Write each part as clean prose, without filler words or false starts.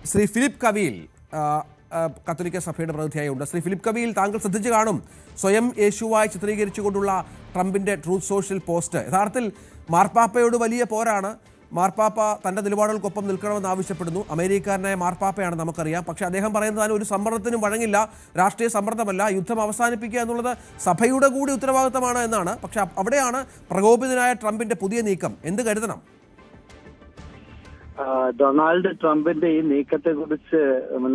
Shri Philip കവിയിൽ കത്തോലിക്ക സഭയുടെ പ്രതിനിധിയായുണ്ട്. Shri Philip കവിയിൽ, താങ്കൾ ശ്രദ്ധിച്ചു കാണും സ്വയം യേശുവായി ചിത്രീകരിച്ചുകൊണ്ടുള്ള ട്രംപിന്റെ ട്രൂത്ത് സോഷ്യൽ പോസ്റ്റ്. യഥാർത്ഥത്തിൽ മാർപ്പാപ്പയോട് വലിയ പോരാണ്. മാർപ്പാപ്പ തൻ്റെ നിലപാടുകൾക്കൊപ്പം നിൽക്കണമെന്ന് ആവശ്യപ്പെടുന്നു. അമേരിക്കക്കാരനായ മാർപ്പാപ്പയാണ്, നമുക്കറിയാം. പക്ഷേ അദ്ദേഹം പറയുന്നതാണ് ഒരു സമ്മർദ്ദത്തിനും വഴങ്ങില്ല, രാഷ്ട്രീയ സമ്മർദ്ദമല്ല, യുദ്ധം അവസാനിപ്പിക്കുക എന്നുള്ളത് സഭയുടെ കൂടി ഉത്തരവാദിത്തമാണ് എന്നാണ്. പക്ഷേ അവിടെയാണ് പ്രകോപിതനായ ട്രംപിന്റെ പുതിയ നീക്കം. എന്ത് കരുതണം? ഡൊണാൾഡ് ട്രംപിന്റെ ഈ നീക്കത്തെ കുറിച്ച്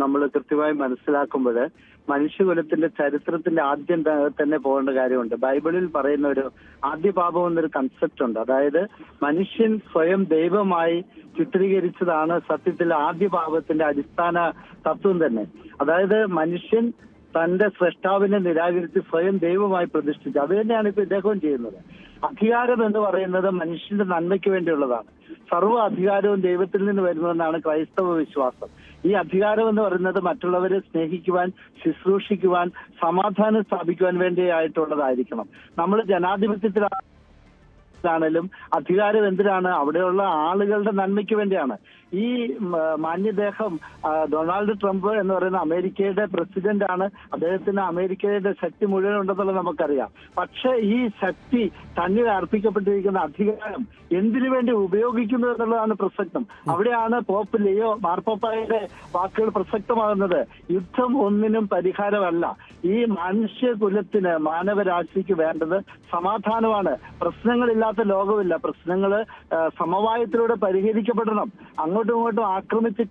നമ്മൾ കൃത്യമായി മനസ്സിലാക്കുമ്പോൾ മനുഷ്യകുലത്തിന്റെ ചരിത്രത്തിന്റെ ആദ്യം തന്നെ പോകേണ്ട കാര്യമുണ്ട്. ബൈബിളിൽ പറയുന്ന ഒരു ആദ്യ പാപം എന്നൊരു കൺസെപ്റ്റ് ഉണ്ട്. അതായത് മനുഷ്യൻ സ്വയം ദൈവമായി ചിത്രീകരിച്ചതാണ് സത്യത്തിൽ ആദ്യ പാപത്തിന്റെ അടിസ്ഥാന തത്വം തന്നെ. അതായത് മനുഷ്യൻ തന്റെ സ്രഷ്ടാവിനെ നിരാകരിച്ച് സ്വയം ദൈവമായി പ്രതിഷ്ഠിച്ചു. അത് തന്നെയാണ് ഇപ്പൊ ഇദ്ദേഹവും ചെയ്യുന്നത്. അധികാരം എന്ന് പറയുന്നത് മനുഷ്യന്റെ നന്മയ്ക്ക് വേണ്ടിയുള്ളതാണ്. സർവ്വ അധികാരവും ദൈവത്തിൽ നിന്ന് വരുന്നതെന്നാണ് ക്രൈസ്തവ വിശ്വാസം. ഈ അധികാരം എന്ന് പറയുന്നത് മറ്റുള്ളവരെ സ്നേഹിക്കുവാൻ, ശുശ്രൂഷിക്കുവാൻ, സമാധാനം സ്ഥാപിക്കുവാൻ വേണ്ടിയായിട്ടുള്ളതായിരിക്കണം. നമ്മൾ ജനാധിപത്യത്തിലാണെങ്കിലും അധികാരം എന്തിനാണ്? അവിടെയുള്ള ആളുകളുടെ നന്മയ്ക്ക് വേണ്ടിയാണ്. ഈ മാന്യദേഹം ഡൊണാൾഡ് ട്രംപ് എന്ന് പറയുന്ന അമേരിക്കയുടെ പ്രസിഡന്റ് ആണ്. അദ്ദേഹത്തിന് അമേരിക്കയുടെ ശക്തി മുഴുവൻ ഉണ്ടെന്നുള്ളത് നമുക്കറിയാം. പക്ഷെ ഈ ശക്തി തന്നിൽ അർപ്പിക്കപ്പെട്ടിരിക്കുന്ന അധികാരം എന്തിനു വേണ്ടി ഉപയോഗിക്കുന്നു എന്നുള്ളതാണ് പ്രസക്തം. അവിടെയാണ് പോപ്പ് ലിയോ മാർപ്പാപ്പയുടെ വാക്കുകൾ പ്രസക്തമാകുന്നത്. യുദ്ധം ഒന്നിനും പരിഹാരമല്ല. ഈ മനുഷ്യകുലത്തിന്, മാനവരാശിക്ക് വേണ്ടത് സമാധാനമാണ്. പ്രശ്നങ്ങളില്ലാത്ത ലോകമില്ല. പ്രശ്നങ്ങൾ സമവായത്തിലൂടെ പരിഹരിക്കപ്പെടണം. അങ്ങോട്ടും ഇങ്ങോട്ടും ആക്രമിച്ച്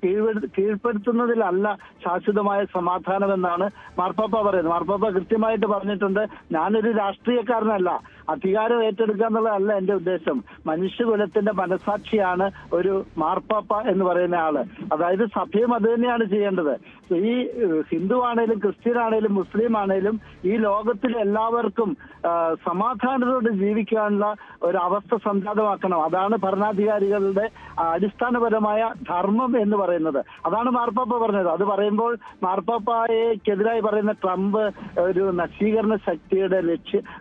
കീഴ്പ്പെടുത്തുന്നതിലല്ല ശാശ്വതമായ സമാധാനം എന്നാണ് മാർപ്പാപ്പ പറയുന്നത്. മാർപ്പാപ്പ കൃത്യമായിട്ട് പറഞ്ഞിട്ടുണ്ട്, ഞാനൊരു രാഷ്ട്രീയക്കാരനല്ല, അധികാരം ഏറ്റെടുക്കുക എന്നുള്ളതല്ല എന്റെ ഉദ്ദേശം. മനുഷ്യകുലത്തിന്റെ മനസാക്ഷിയാണ് ഒരു മാർപ്പാപ്പ എന്ന് പറയുന്ന ആള്. അതായത് സഭയും അത് തന്നെയാണ് ചെയ്യേണ്ടത്. ഈ ഹിന്ദു ആണേലും ക്രിസ്ത്യൻ ആണേലും മുസ്ലിം ആണേലും ഈ ലോകത്തിൽ എല്ലാവർക്കും സമാധാനത്തോടെ ജീവിക്കാനുള്ള ഒരു അവസ്ഥ സംജാതമാക്കണം. അതാണ് ഭരണാധികാരികളുടെ അടിസ്ഥാനപരമായ ധർമ്മം എന്ന് പറയുന്നത്. അതാണ് മാർപ്പാപ്പ പറഞ്ഞത്. അത് പറയുമ്പോൾ മാർപ്പാപ്പയ്ക്കെതിരായി പറയുന്ന ട്രംപ് ഒരു നശീകരണ ശക്തിയുടെ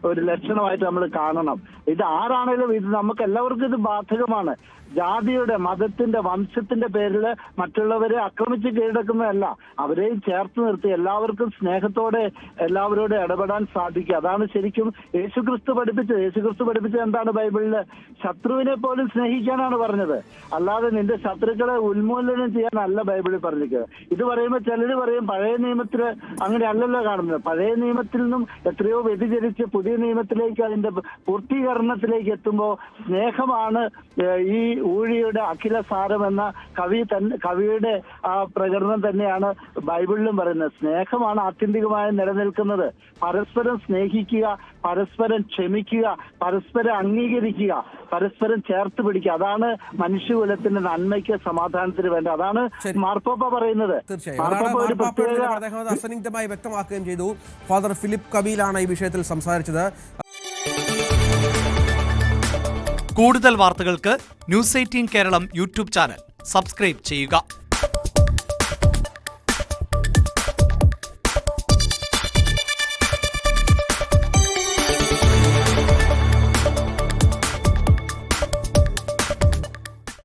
ഒരു ലക്ഷണമായിട്ട് നമ്മൾ കാണണം. ഇത് ആരാണേലും ഇത് നമുക്ക് എല്ലാവർക്കും ഇത് ബാധകമാണ്. ജാതിയുടെ, മതത്തിന്റെ, വംശത്തിന്റെ പേരിൽ മറ്റുള്ളവരെ ആക്രമിച്ച് കീഴടക്കുന്നതല്ല, അവരെയും ചേർത്ത് നിർത്തി എല്ലാവർക്കും സ്നേഹത്തോടെ എല്ലാവരോടും ഇടപെടാൻ സാധിക്കുക. അതാണ് ശരിക്കും യേശുക്രിസ്തു പഠിപ്പിച്ചത്. യേശുക്രിസ്തു പഠിപ്പിച്ചത് എന്താണ്? ബൈബിളില് ശത്രുവിനെ പോലും സ്നേഹിക്കാനാണ് പറഞ്ഞത്. അല്ലാതെ നിന്റെ ശത്രുക്കളെ ഉന്മൂലനം ചെയ്യാനല്ല ബൈബിളിൽ പറഞ്ഞിരിക്കുന്നത്. ഇത് പറയുമ്പോൾ ചിലര് പറയും പഴയ നിയമത്തില് അങ്ങനെ അല്ലല്ലോ കാണുന്നത്. പഴയ നിയമത്തിൽ നിന്നും എത്രയോ വ്യതിചരിച്ച് പുതിയ നിയമത്തിലേക്ക്, അതിന്റെ പൂർത്തീകരണത്തിലേക്ക് എത്തുമ്പോൾ സ്നേഹമാണ് ഈ ഊഴിയുടെ അഖില സാരം എന്ന കവിയുടെ ആ പ്രകടനം തന്നെയാണ് ബൈബിളിലും പറയുന്നത്. സ്നേഹമാണ് ആത്യന്തികമായി നിലനിൽക്കുന്നത്. പരസ്പരം സ്നേഹിക്കുക, പരസ്പരം ക്ഷമിക്കുക, പരസ്പരം അംഗീകരിക്കുക, പരസ്പരം ചേർത്ത് പിടിക്കുക. അതാണ് മനുഷ്യകുലത്തിന്റെ നന്മയ്ക്ക്, സമാധാനത്തിന് വേണ്ട. അതാണ് മാർപ്പാപ്പ പറയുന്നത്. അസന്നിഗ്ധമായി വ്യക്തമാക്കുകയും ചെയ്തു. ഫാദർ ഫിലിപ്പ് കവിയിലാണ് ഈ വിഷയത്തിൽ സംസാരിച്ചത്. കൂടുതൽ വാർത്തകൾക്ക് news 18 Keralam YouTube channel subscribe ചെയ്യുക.